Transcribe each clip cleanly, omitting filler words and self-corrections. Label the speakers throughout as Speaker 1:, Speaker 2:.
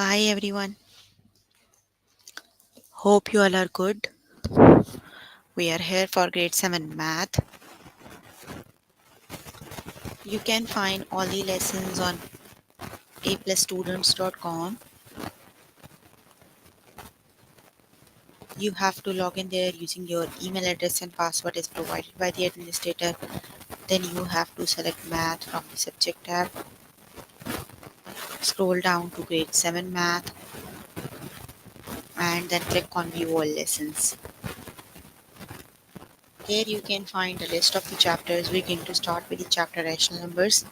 Speaker 1: Hi everyone. Hope you all are good. We are here for grade 7 math. You can find all the lessons on aplusstudents.com. You have to log in there using your email address and password is provided by the administrator. Then you have to select math from the subject tab. Scroll down to grade 7 math and then click on view all lessons. Here you can find a list of the chapters. We're going to start with the chapter rational numbers.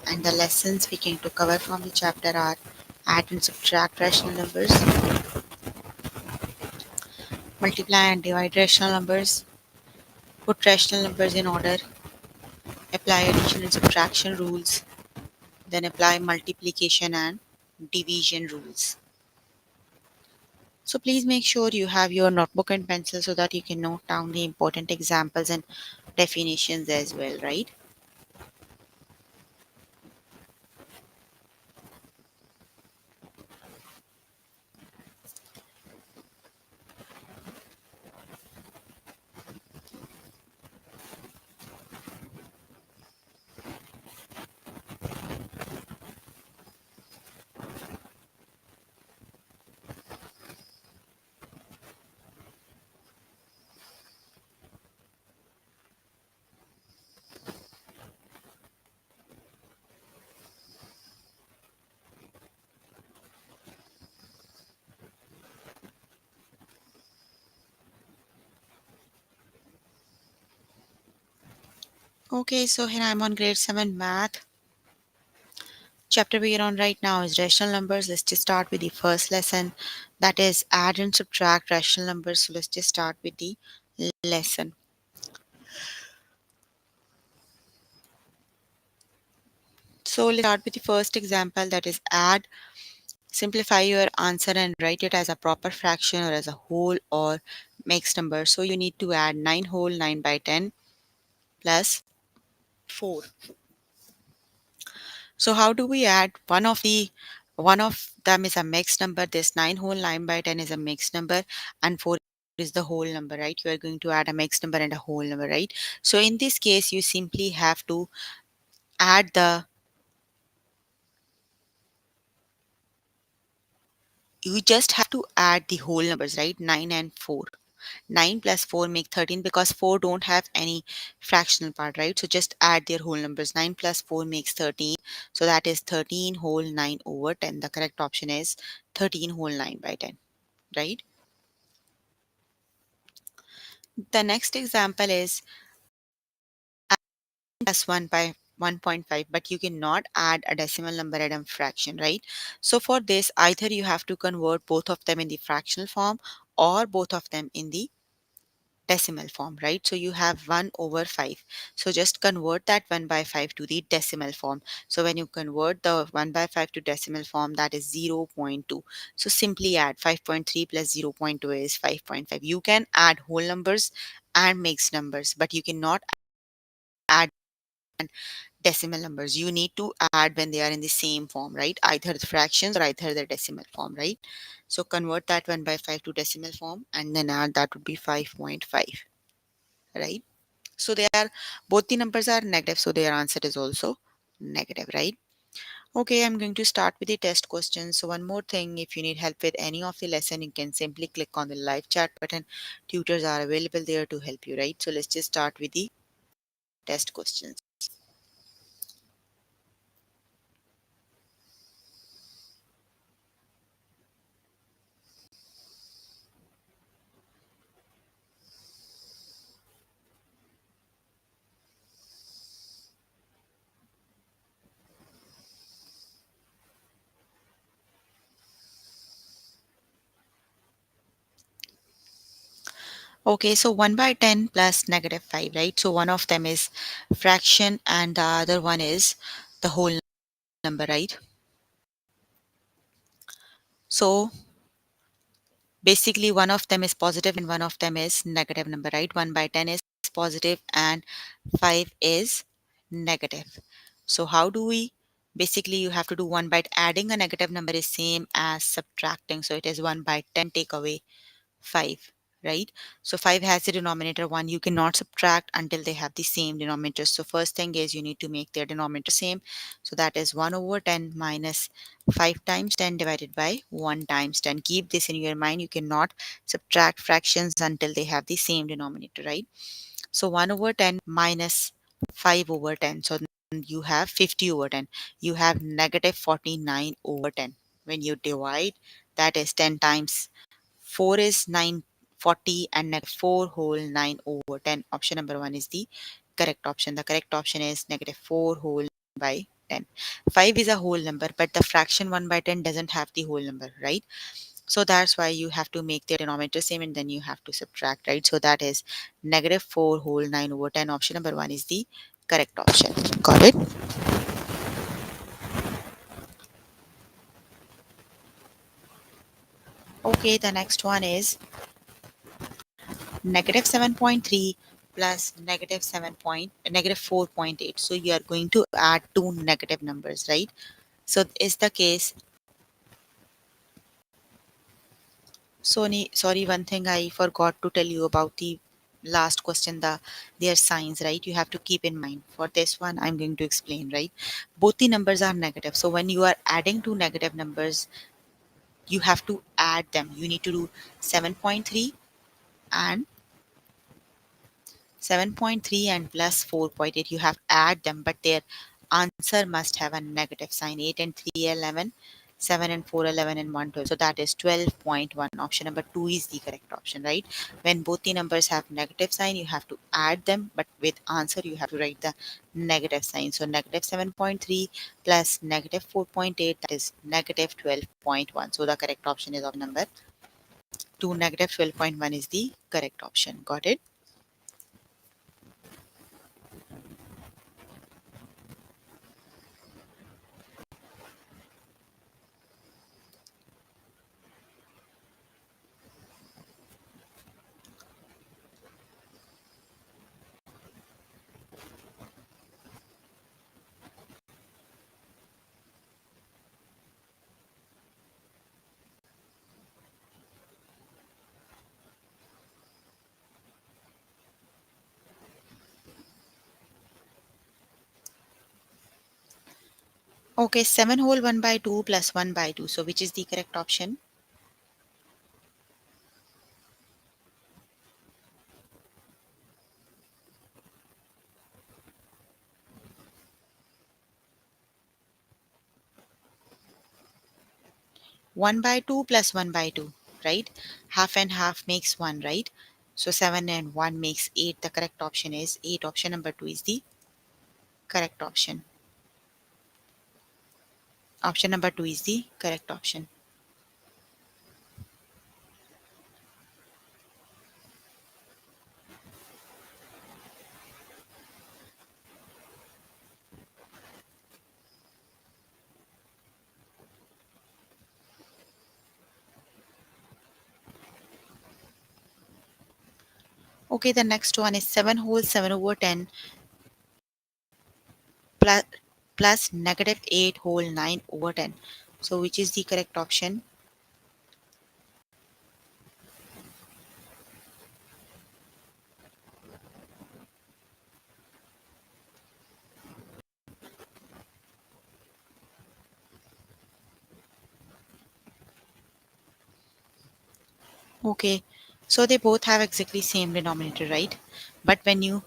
Speaker 1: And the lessons we going to cover from the chapter are add and subtract rational numbers, multiply and divide rational numbers, put rational numbers in order, apply addition and subtraction rules, then apply multiplication and division rules. So please make sure you have your notebook and pencil so that you can note down the important examples and definitions as well, right? Okay, so here I'm on grade 7 math. Chapter we are on right now is rational numbers. Let's just start with the first lesson, that is add and subtract rational numbers. So let's just start with the lesson. So let's start with the first example, that is add. Simplify your answer and write it as a proper fraction or as a whole or mixed number. So you need to add 9 whole 9 by 10 plus 4. So how do we add? One of them is a mixed number. This 9 whole 9 by 10 is a mixed number and 4 is the whole number, right? You are going to add a mixed number and a whole number, right? So in this case, you simply have to add the you just have to add the whole numbers, right? 9 and 4. 9 plus 4 make 13 because 4 don't have any fractional part, right? So just add their whole numbers. 9 plus 4 makes 13. So that is 13 whole 9 over 10. The correct option is 13 whole 9 by 10, right? The next example is plus 1 by 1.5, but you cannot add a decimal number and a fraction, right? So for this, either you have to convert both of them in the fractional form or both of them in the decimal form, right? So you have 1 over 5. So just convert that 1 by 5 to the decimal form. So when you convert the 1 by 5 to decimal form, that is 0 0.2. So simply add 5.3 plus 0 0.2 is 5.5. You can add whole numbers and mixed numbers, but you cannot add decimal numbers. You need to add when they are in the same form, right? Either the fractions or either the decimal form, right? So convert that 1 by 5 to decimal form and then add, that would be 5.5, right? So they are, both the numbers are negative, so their answer is also negative, right? Okay, I'm going to start with the test questions. So one more thing, if you need help with any of the lesson, you can simply click on the live chat button. Tutors are available there to help you, right? So let's just start with the test questions. Okay, so 1 by 10 plus negative 5, right? So one of them is fraction and the other one is the whole number, right? So basically, one of them is positive and one of them is negative number, right? 1 by 10 is positive and 5 is negative. So how do we Basically, you have to do 1 by adding a negative number is same as subtracting. So it is 1 by 10 take away 5, right? So 5 has a denominator 1. You cannot subtract until they have the same denominator. So first thing is you need to make their denominator same. So that is 1 over 10 minus 5 times 10 divided by 1 times 10. Keep this in your mind. You cannot subtract fractions until they have the same denominator, right? So 1 over 10 minus 5 over 10. So you have 50 over 10. You have negative 49 over 10. When you divide, that is 10 times 4 is 940 and negative 4 whole 9 over 10. Option number 1 is the correct option. The correct option is negative 4 whole by 10. 5 is a whole number, but the fraction 1 by 10 doesn't have the whole number, right? So that's why you have to make the denominator same and then you have to subtract, right? So that is negative 4 whole 9 over 10. Option number 1 is the correct option. Got it? Okay, the next one is negative 7.3 plus negative 4.8. So you are going to add two negative numbers, right? So is the case. Sorry, one thing I forgot to tell you about the last question, their signs, right? You have to keep in mind. For this one, I'm going to explain, right? Both the numbers are negative. So when you are adding two negative numbers, you have to add them. You need to do 7.3 and 7.3 and plus 4.8. You have to add them, but their answer must have a negative sign. 8 and 3 11, 7 and 4 11, and 1 12. So that is 12.1. Option number 2 is the correct option, right? When both the numbers have negative sign, you have to add them, but with answer you have to write the negative sign. So negative 7.3 plus negative 4.8, that is negative 12.1. So the correct option is option number 2. Negative 12.1 is the correct option. Got it? Okay, 7 whole 1 by 2 plus 1 by 2. So which is the correct option? 1 by 2 plus 1 by 2, right? Half and half makes 1, right? So 7 and 1 makes 8. The correct option is 8. Option number 2 is the correct option. Option number 2 is the correct option. Okay, the next one is 7 whole 7 over 10 plus, plus negative 8 whole 9 over 10. So which is the correct option? Okay, so they both have exactly same denominator, right? But when you,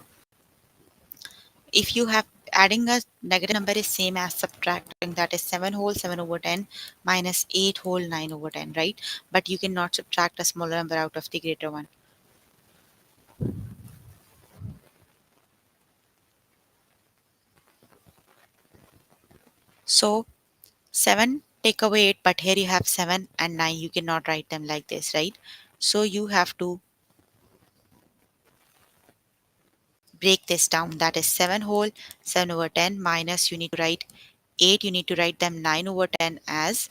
Speaker 1: if you have adding a negative number is same as subtracting, that is 7 whole 7 over 10 minus 8 whole 9 over 10, right? But you cannot subtract a smaller number out of the greater one. So 7 take away 8, but here you have 7 and 9. You cannot write them like this, right? So you have to break this down. That is 7 whole 7 over 10 minus, you need to write 8. You need to write them 9 over 10 as,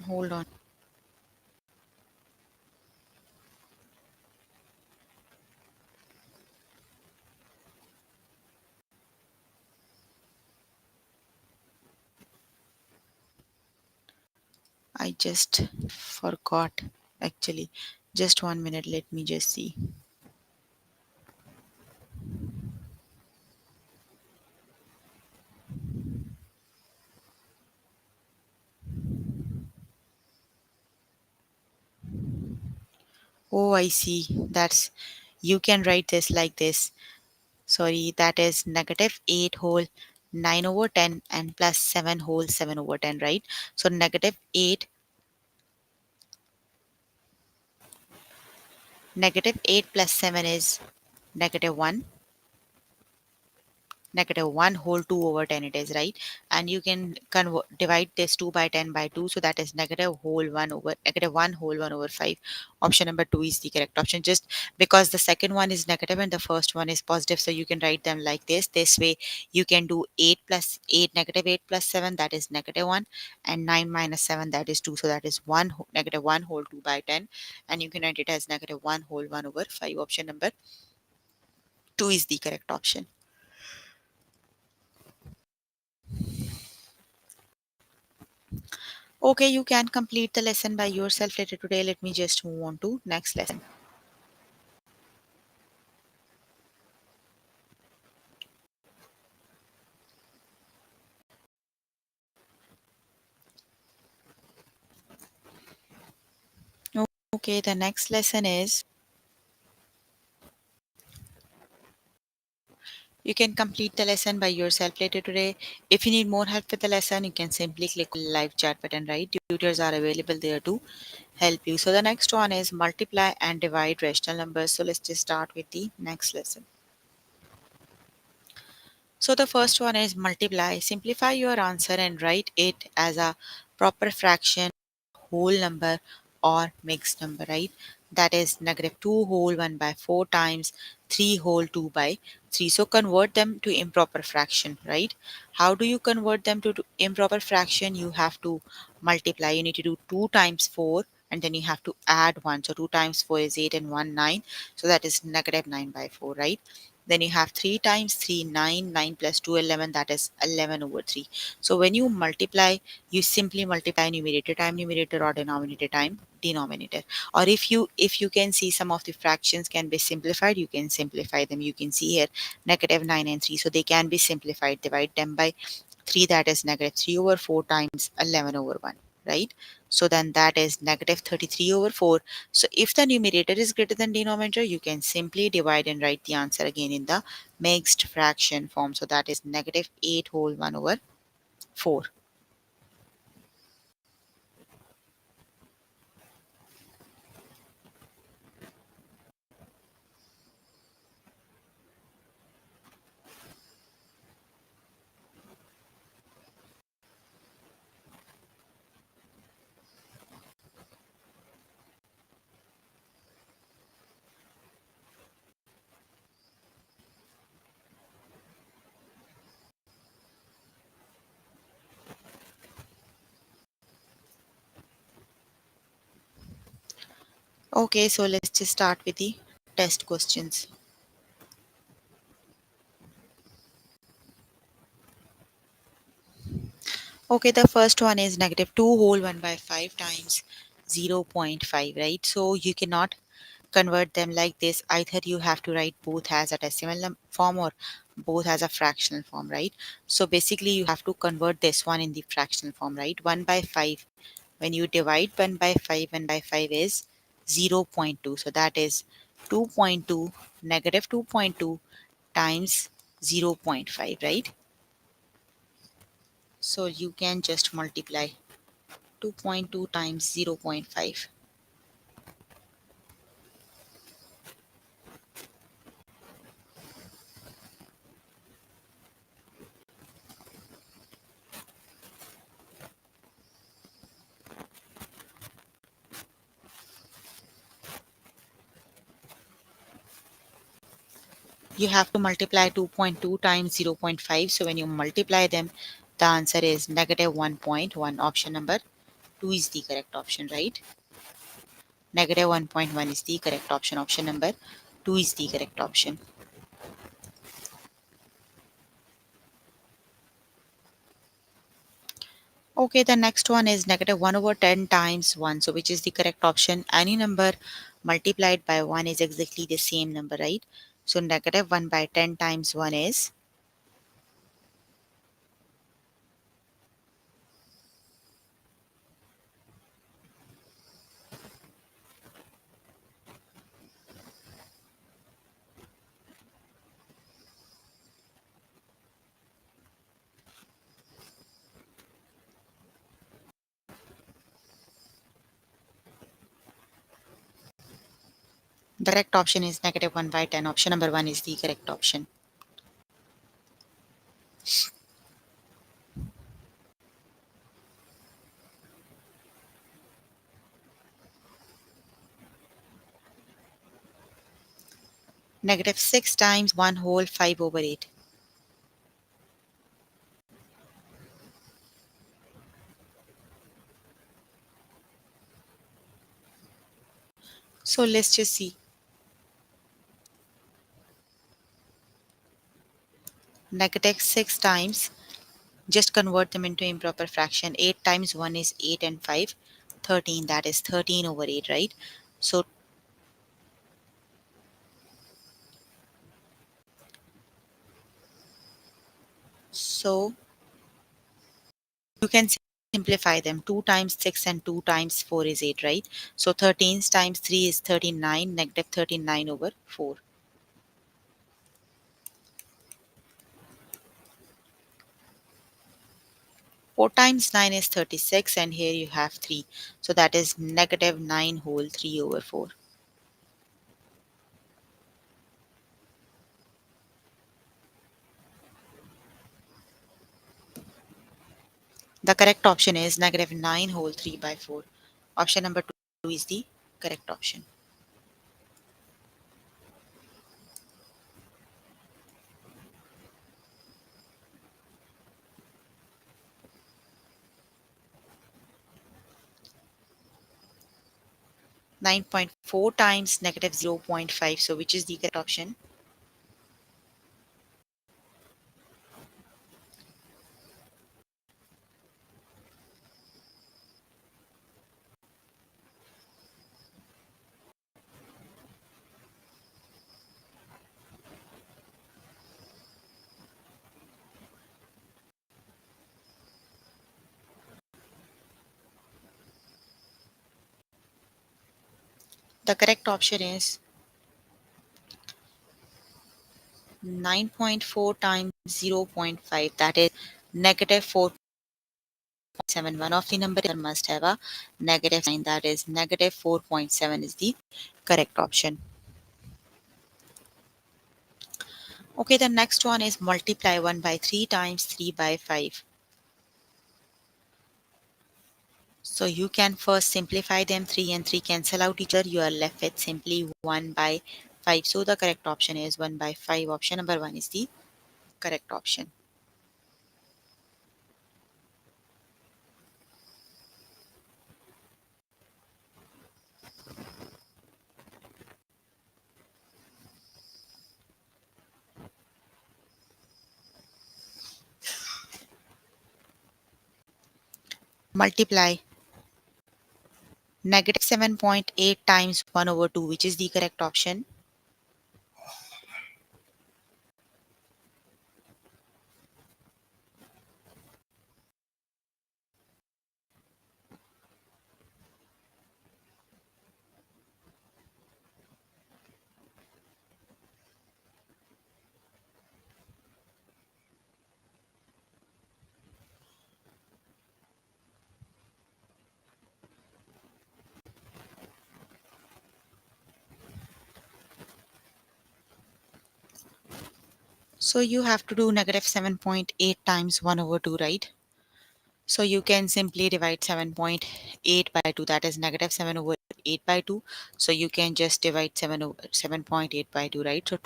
Speaker 1: Hold on. I just forgot actually. Just 1 minute. Let me just see. Oh, I see. That's you can write this like this. Sorry, that is negative 8 whole 9 over 10 and plus 7 whole 7 over 10, right? So negative 8 plus 7 is negative 1. Negative 1 whole 2 over 10 it is, right? And you can divide this 2 by 10 by 2, so that is negative whole 1 over negative 1 whole 1 over 5. Option number 2 is the correct option, just because the second one is negative and the first one is positive, so you can write them like this way. You can do 8 plus 8, negative 8 plus 7, that is negative 1, and 9 minus 7, that is 2, so that is 1 negative 1 whole 2 by 10, and you can write it as negative 1 whole 1 over 5. Option number 2 is the correct option. Okay, you can complete the lesson by yourself later today. Let me just move on to next lesson. Okay, the next lesson is you can complete the lesson by yourself later today. If you need more help with the lesson, you can simply click on the live chat button, right? Tutors are available there to help you. So the next one is multiply and divide rational numbers. So let's just start with the next lesson. So the first one is multiply. Simplify your answer and write it as a proper fraction, whole number, or mixed number, right? That is negative 2 whole 1 by 4 times 3 whole 2 by 3. So convert them to improper fraction, right? How do you convert them to improper fraction? You have to multiply. You need to do 2 times 4 and then you have to add 1. So 2 times 4 is 8 and 1 9. So that is negative 9 by 4, right? Then you have 3 times 3 9, 9 plus 2 11, that is 11 over 3. So when you multiply, you simply multiply numerator time numerator or denominator time denominator. Or if you can see some of the fractions can be simplified, you can simplify them. You can see here negative 9 and 3, so they can be simplified. Divide them by 3, that is negative 3 over 4 times 11 over 1, right? So then that is negative 33 over 4. So if the numerator is greater than denominator, you can simply divide and write the answer again in the mixed fraction form. So that is negative 8 whole 1 over 4. Okay, so let's just start with the test questions. Okay, the first one is negative 2 whole 1 by 5 times 0.5, right? So you cannot convert them like this. Either you have to write both as a decimal form or both as a fractional form, right? So basically you have to convert this one in the fractional form, right? 1 by 5. When you divide 1 by 5, 1 by 5 is 0.2. So that is 2.2, negative 2.2 times 0.5, right? So you can just multiply 2.2 times 0.5. You have to multiply 2.2 times 0.5. So when you multiply them, the answer is negative 1.1. Option number 2 is the correct option, right? Negative 1.1 is the correct option. Option number 2 is the correct option. Okay, the next one is negative 1 over 10 times 1. So which is the correct option? Any number multiplied by 1 is exactly the same number, right? So negative 1 by 10 times 1 is, the correct option is negative 1 by 10. Option number 1 is the correct option. Negative 6 times 1 whole 5 over 8. So let's just see. Negative 6 times, just convert them into improper fraction. 8 times 1 is 8 and 5. 13, that is 13 over 8, right? So, so you can simplify them. 2 times 6 and 2 times 4 is 8, right? So 13 times 3 is 39, negative 39 over 4. 4 times 9 is 36, and here you have 3. So that is negative 9 whole 3 over 4. The correct option is negative 9 whole 3 by 4. Option number 2 is the correct option. 9.4 times negative 0.5. So which is the correct option? The correct option is 9.4 times 0.5. That is negative 4.7. One of the number must have a negative sign. That is negative 4.7 is the correct option. Okay, the next one is multiply 1 by 3 times 3 by 5. So you can first simplify them. 3 and 3 cancel out each other. You are left with simply 1 by 5. So the correct option is 1 by 5. Option number 1 is the correct option. Multiply negative 7.8 times 1 over 2, which is the correct option. So you have to do negative 7.8 times 1 over 2, right? So you can simply divide 7.8 by 2, that is negative 7 over 8 by 2. So you can just divide 7 over 7.8 by 2, right? So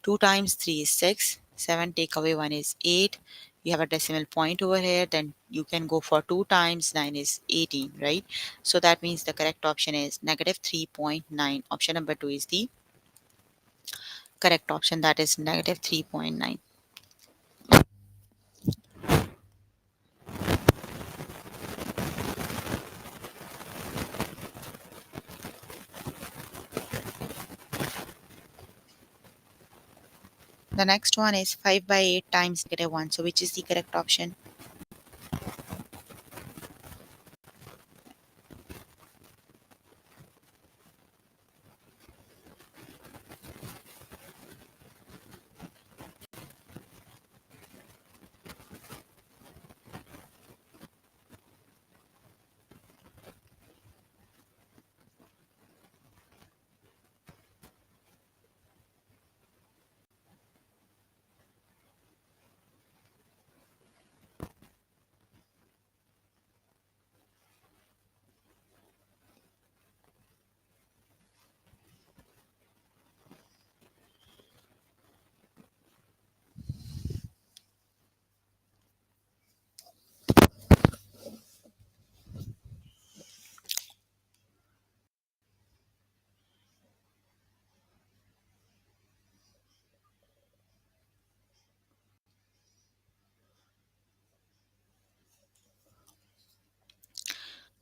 Speaker 1: 2 times 3 is 6, 7 take away 1 is 8. you have a decimal point over here, then you can go for 2 times 9 is 18, right? So that means the correct option is negative 3.9. Option number 2 is the correct option, that is negative 3.9. The next one is 5 by 8 times negative 1. So which is the correct option?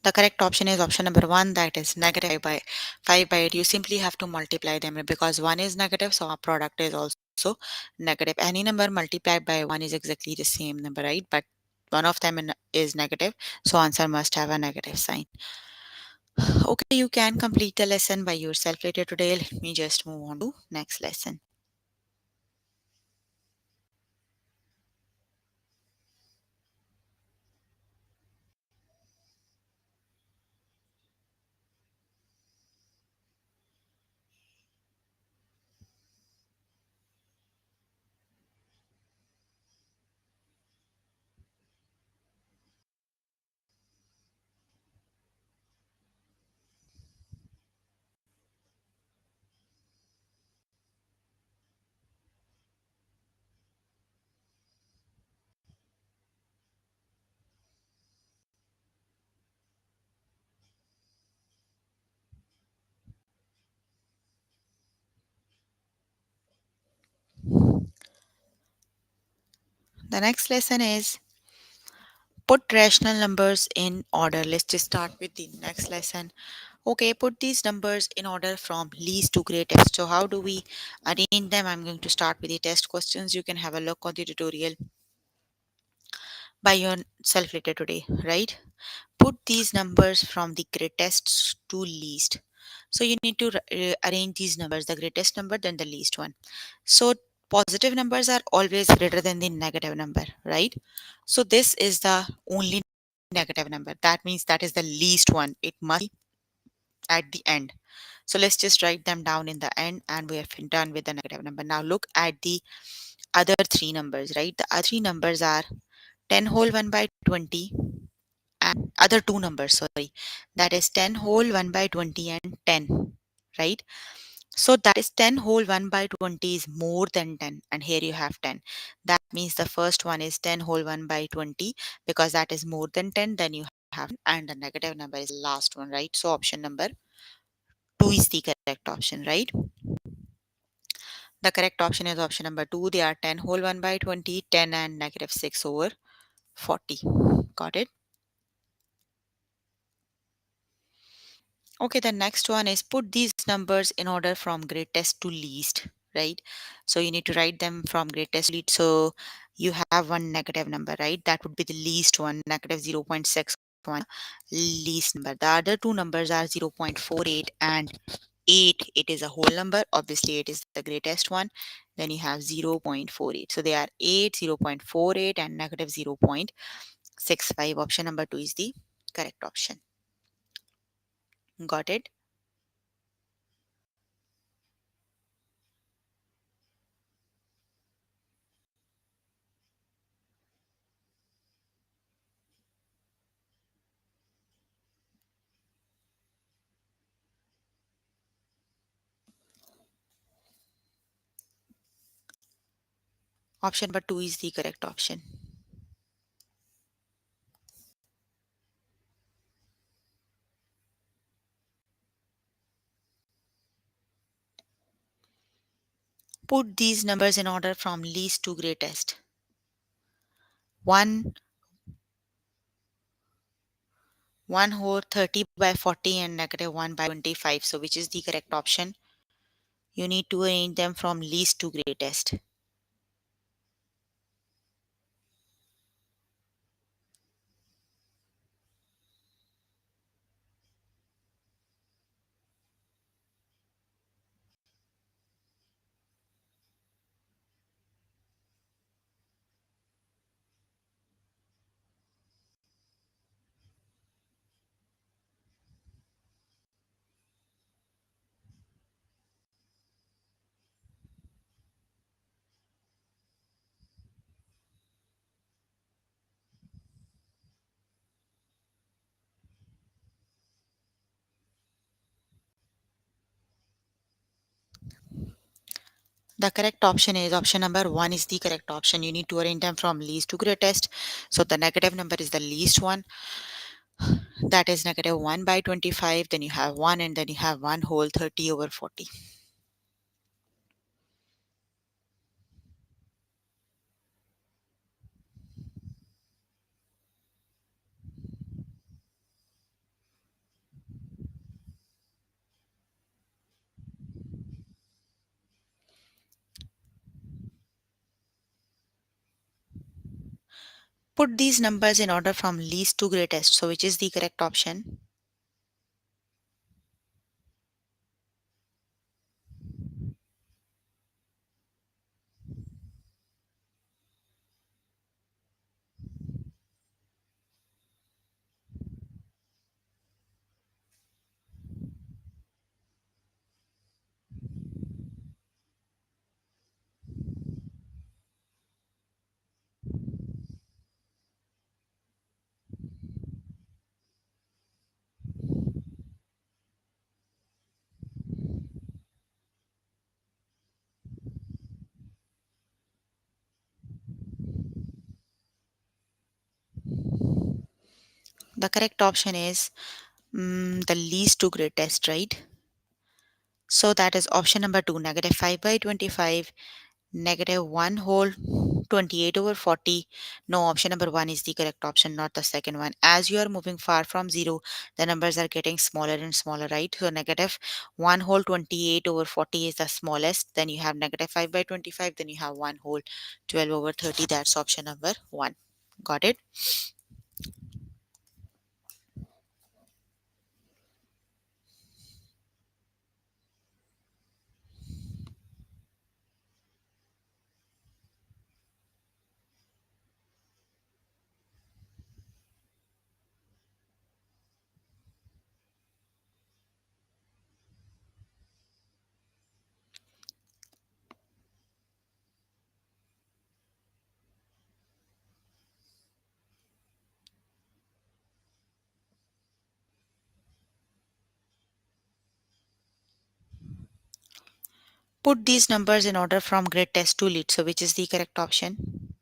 Speaker 1: The correct option is option number 1, that is negative 5 by 8. You simply have to multiply them because 1 is negative, so our product is also negative. Any number multiplied by 1 is exactly the same number, right? But one of them is negative, so answer must have a negative sign. Okay, you can complete the lesson by yourself later today. Let me just move on to next lesson. The next lesson is put rational numbers in order. Let's just start with the next lesson. Okay, put these numbers in order from least to greatest. So how do we arrange them? I'm going to start with the test questions. You can have a look on the tutorial by yourself later today, right? Put these numbers from the greatest to least. So you need to arrange these numbers, the greatest number, then the least one. So positive numbers are always greater than the negative number, right? So this is the only negative number. That means that is the least one. It must be at the end. So let's just write them down in the end and we are done with the negative number. Now look at the other three numbers, right? The other three numbers are 10 whole 1 by 20 and other two numbers, sorry. That is 10 whole 1 by 20 and 10, right? So that is 10 whole 1 by 20 is more than 10 and here you have 10. That means the first one is 10 whole 1 by 20 because that is more than 10, then you have, and the negative number is the last one, right? So option number 2 is the correct option, right? The correct option is option number 2. They are 10 whole 1 by 20, 10 and negative 6 over 40. Got it? Okay, the next one is put these numbers in order from greatest to least, right? So you need to write them from greatest to least. So you have one negative number, right? That would be the least one, negative 0.61, least number. The other two numbers are 0.48 and 8. It is a whole number. Obviously, it is the greatest one. Then you have 0.48. So they are 8, 0.48 and negative 0.65. Option number 2 is the correct option. Got it? Option number 2 is the correct option. Put these numbers in order from least to greatest. 1, 1 whole 30 by 40 and negative 1 by 25. So which is the correct option? You need to arrange them from least to greatest. The correct option is option number 1 is the correct option. You need to arrange them from least to greatest. So the negative number is the least one. That is negative 1 by 25. Then you have 1 and then you have 1 whole 30 over 40. Put these numbers in order from least to greatest. So which is the correct option? The correct option is the least to greatest, right? So that is option number 2, negative 5 by 25, negative 1 whole 28 over 40. No, option number 1 is the correct option, not the second one. As you are moving far from 0, the numbers are getting smaller and smaller, right? So negative 1 whole 28 over 40 is the smallest. Then you have negative 5 by 25. Then you have 1 whole 12 over 30. That's option number 1. Got it? Put these numbers in order from greatest to least. So which is the correct option?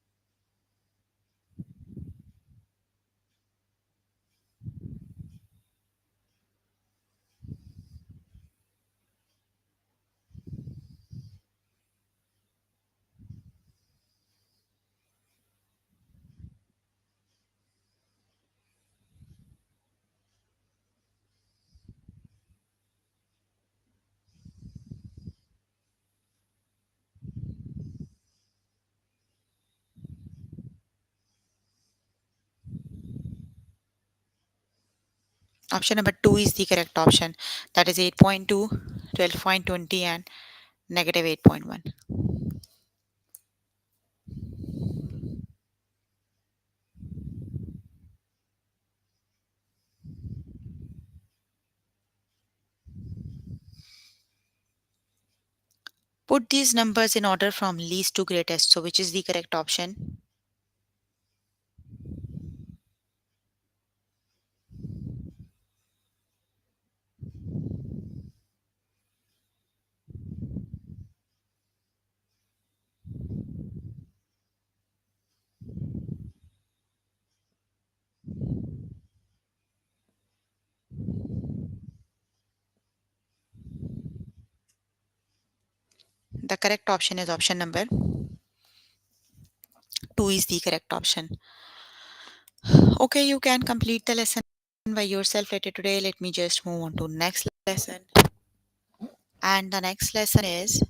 Speaker 1: Option number 2 is the correct option. That is 8.2, 12.20, and negative 8.1. Put these numbers in order from least to greatest. So which is the correct option? The correct option is option number 2 is the correct option. Okay, you can complete the lesson by yourself later today. Let me just move on to next lesson. And the next lesson is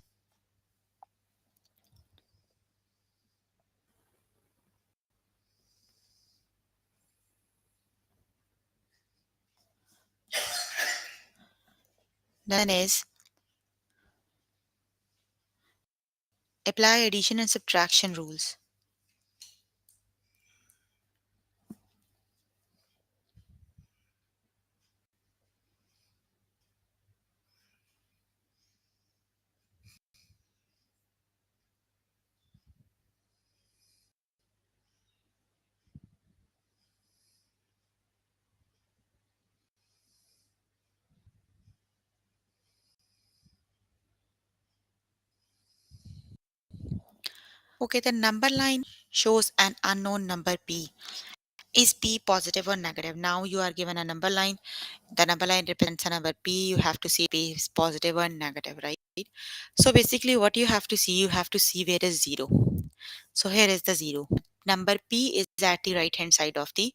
Speaker 1: then is apply addition and subtraction rules. Okay, the number line shows an unknown number p. Is p positive or negative? Now you are given a number line. The number line represents a number p. You have to see p is positive or negative, right? So basically, what you have to see where is 0. So here is the 0. Number p is at the right hand side of the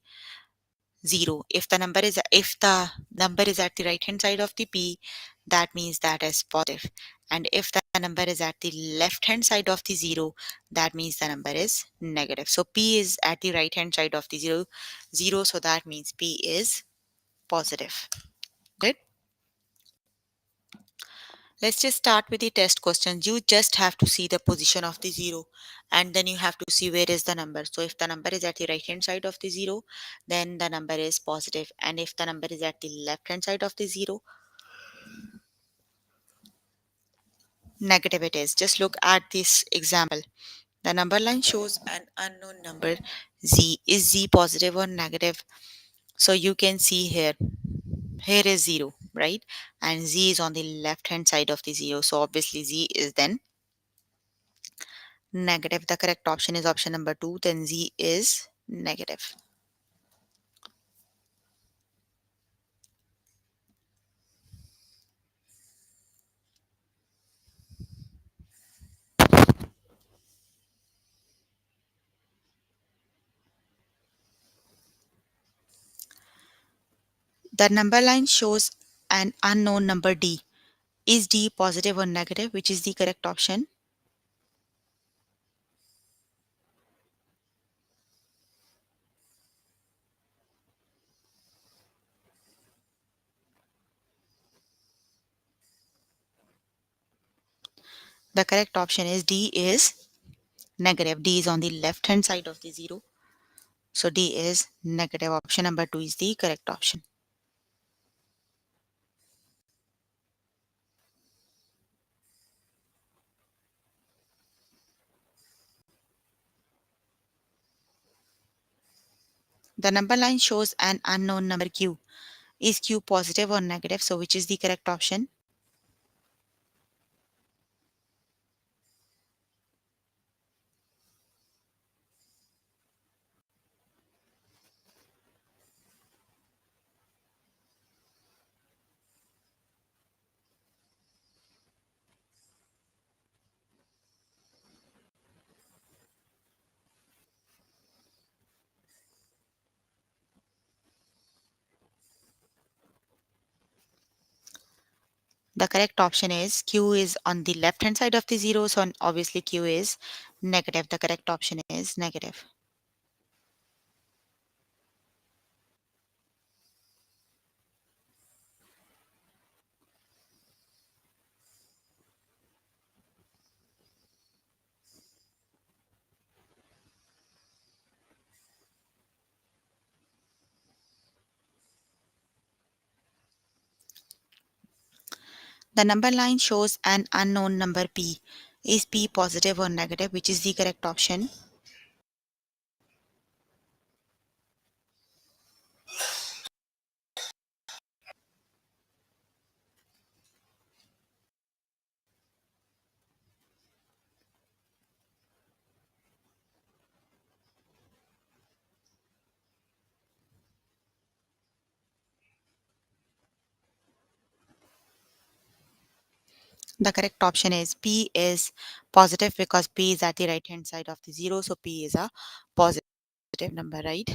Speaker 1: 0. If the number is at the right hand side of the p, that means that is positive. And if the number is at the left hand side of the 0, that means the number is negative. So p is at the right hand side of the 0, so that means p is positive. Good. Let's just start with the test questions. You just have to see the position of the 0 and then you have to see where is the number. So if the number is at the right hand side of the 0, then the number is positive. And if the number is at the left hand side of the 0, negative it is. Just look at this example. The number line shows an unknown number z. Is z positive or negative? So you can see here. Here is 0, right? And z is on the left hand side of the 0. So obviously z is then negative. The correct option is option number 2. Then z is negative. The number line shows an unknown number d. Is d positive or negative? Which is the correct option? The correct option is d is negative. D is on the left hand side of the 0. So D is negative. Option number 2 is the correct option. The number line shows an unknown number q. Is q positive or negative? So which is the correct option? The correct option is q is on the left hand side of the 0. So obviously q is negative. The correct option is negative. The number line shows an unknown number p. Is p positive or negative? Which is the correct option? The correct option is P is positive because P is at the right hand side of the 0. So P is a positive number, right?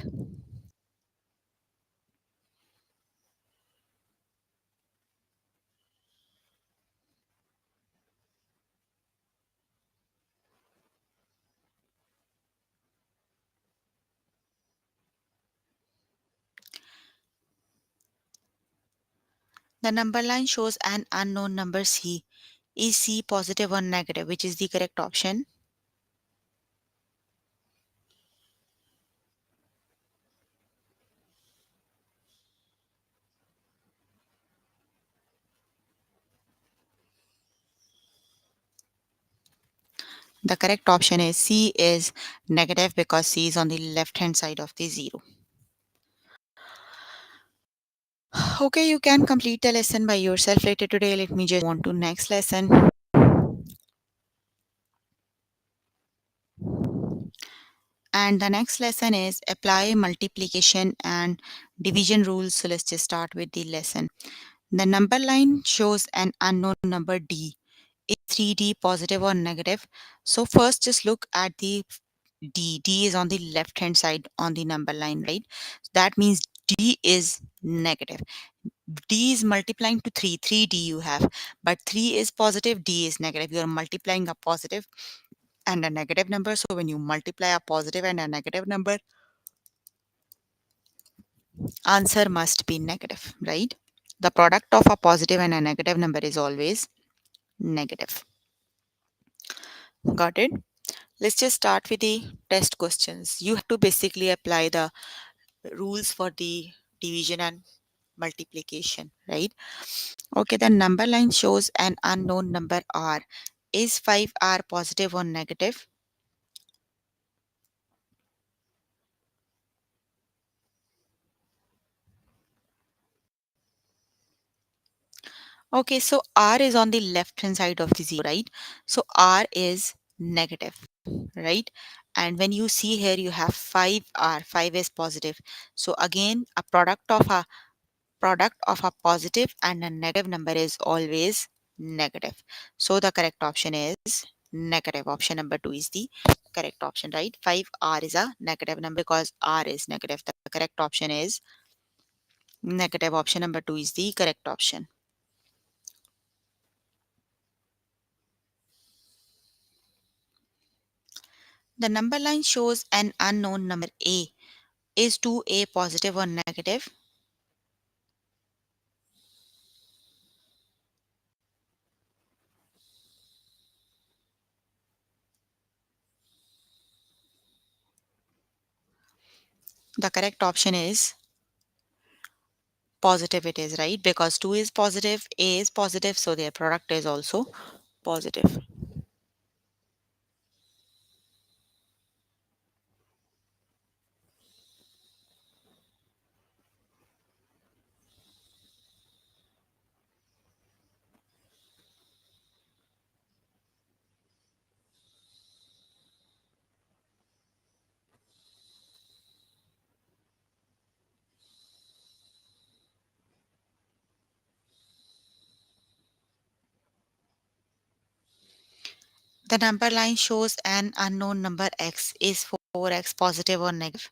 Speaker 1: The number line shows an unknown number C. Is C positive or negative? Which is the correct option? The correct option is C is negative because C is on the left hand side of the 0. Okay, you can complete the lesson by yourself later today. Let me just move on to next lesson. And the next lesson is apply multiplication and division rules. So let's just start with the lesson. The number line shows an unknown number D. Is 3D positive or negative? So first just look at the D. D is on the left hand side on the number line, right? That means D is negative. D is multiplying to 3. 3D you have, but 3 is positive, D is negative. You are multiplying a positive and a negative number. So when you multiply a positive and a negative number, answer must be negative, right? The product of a positive and a negative number is always negative. Got it? Let's just start with the test questions. You have to basically apply the rules for the division and multiplication, right? Okay, the number line shows an unknown number R. Is 5R positive or negative? Okay, so R is on the left hand side of the 0, right? So R is negative, right? And when you see here, you have 5R, 5 is positive. So again, a product of a positive and a negative number is always negative. So the correct option is negative. Option number 2 is the correct option, right? 5R is a negative number because R is negative. The correct option is negative. Option number 2 is the correct option. The number line shows an unknown number A. Is 2A positive or negative? The correct option is positive it is, right? Because 2 is positive, A is positive, so their product is also positive. The number line shows an unknown number X. Is 4X positive or negative?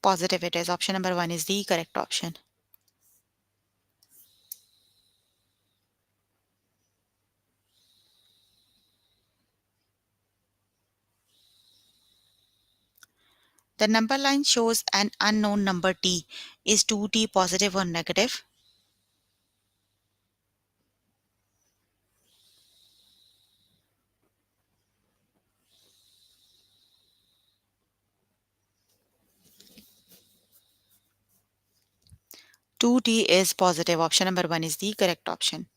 Speaker 1: Positive it is. Option number 1 is the correct option. The number line shows an unknown number T. Is 2T positive or negative? 2T is positive. Option number 1 is the correct option.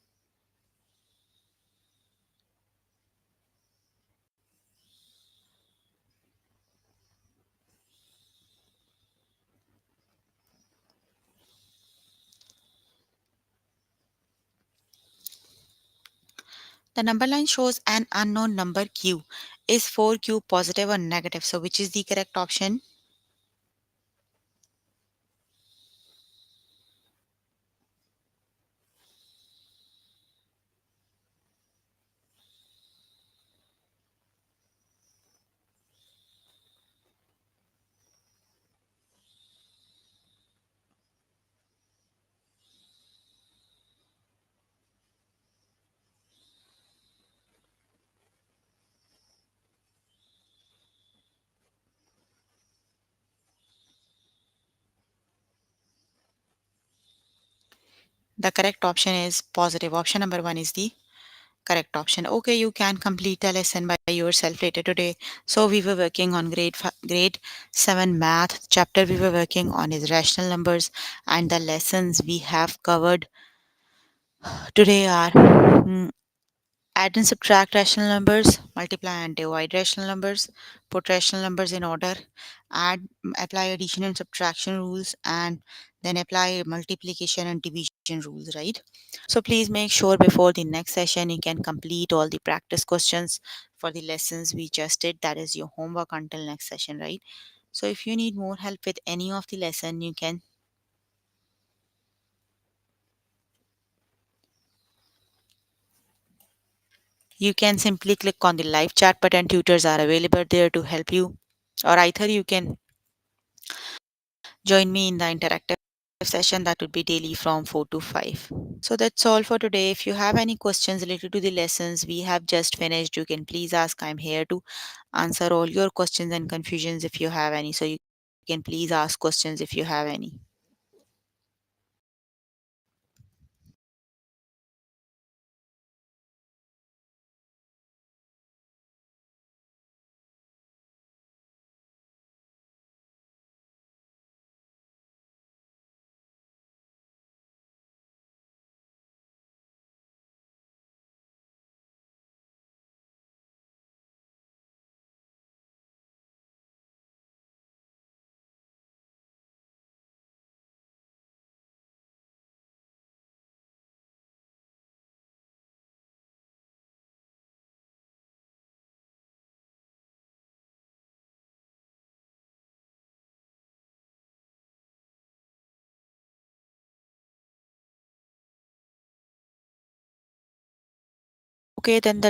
Speaker 1: The number line shows an unknown number Q. Is 4Q positive or negative? So which is the correct option? The correct option is positive. Option number 1 is the correct option. Okay, you can complete the lesson by yourself later today. So we were working on grade 7 math chapter. We were working on is rational numbers, and the lessons we have covered today are add and subtract rational numbers, multiply and divide rational numbers, put rational numbers in order, add, apply addition and subtraction rules, and then apply multiplication and division rules, right? So please make sure before the next session you can complete all the practice questions for the lessons we just did. That is your homework until next session, right? So if you need more help with any of the lesson, you can simply click on the live chat button. Tutors are available there to help you, or either you can join me in the interactive session that would be daily from 4 to 5. So that's all for today. If you have any questions related to the lessons we have just finished, you can please ask. I'm here to answer all your questions and confusions if you have any. So you can please ask questions if you have any. Okay, then that's